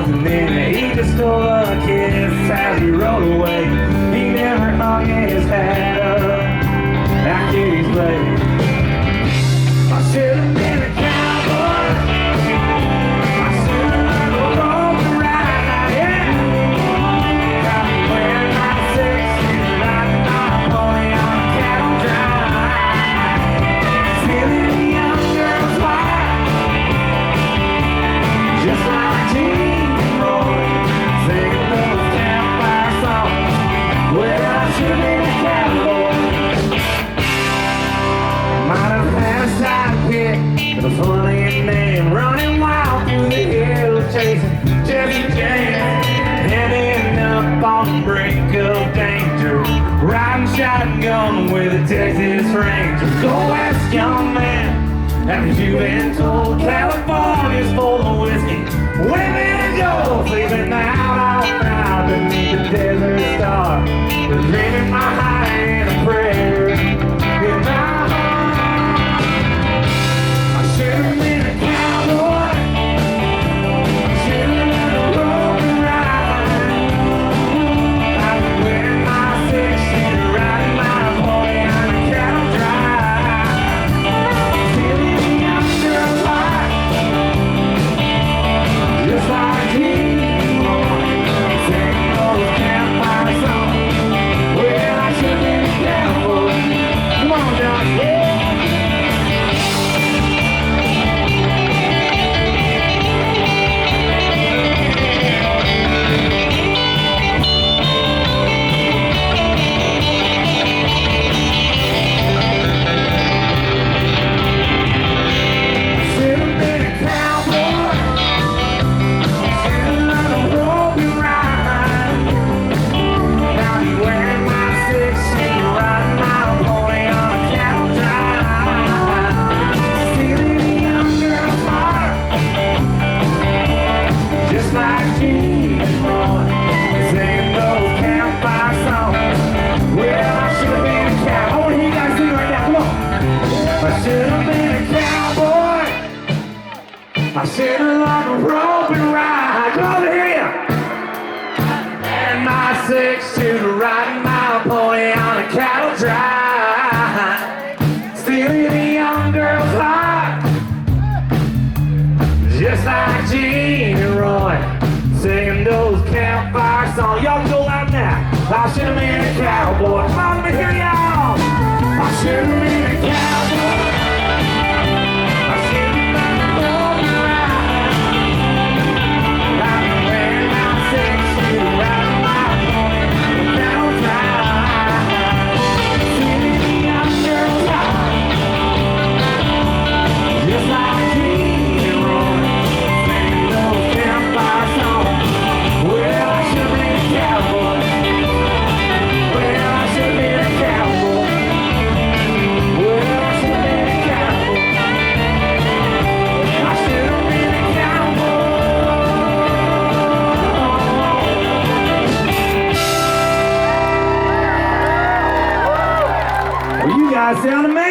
was, and then he just stole a kiss as he rode away. He never hung his hat up at Kitty's place. I should have been a cowboy. I should have learned to roll and ride, yeah. Got me wearing my six-shooter, riding my pony on a cattle drive, stealing a young girl's heart, just like Gene and Roy, singing those campfire songs. Well, I should have been a cowboy. Might have had a sidekick with a funny name, running wild through the hills, chasing Jesse James, ending up on the brink of danger, riding shotgun with a Texas Ranger. Go west, young man, haven't you been told California's full of whiskey, women and gold, sleeping out all night beneath the desert star, dreaming my heart in a prayer in my heart. I should have been a cowboy. Should have learned to roll and ride. I've been wearing my six-shooter, riding my pony on a cattle drive, stealing a young girl's heart, just like Gene and Roy, singing those campfire songs. Well, I should have been a cowboy. Come on, Josh. Should have been a cowboy. Should have learned to roll and ride. Now you wearing my six-shooter, riding my pony on a cattle drive, stealing a young girl's heart, just like Gene and Roy, singing those campfire songs. Well, I should have been a cowboy. I want to hear you guys sing right now. Come on. I should have been a cowboy. I should have learned to rope and ride. Come on, let me hear ya. And my six-shooter, riding my pony on a cattle drive, stealing a young girl's heart, just like Gene and Roy, singing those campfire songs. Y'all can go loud now. I should have been a cowboy. Come on, let me hear y'all. I should have been a cowboy. I should have learned to roll and ride. I've been wearing my six-shooter, riding my pony on a cattle drive, stealing a young girl's heart, just like Gene and Roy, singing those campfire songs. Well, I should have been a cowboy. Well, I should have been a cowboy. Well, I should have been a cowboy. I should have been a cowboy. Well, you guys sound amazing.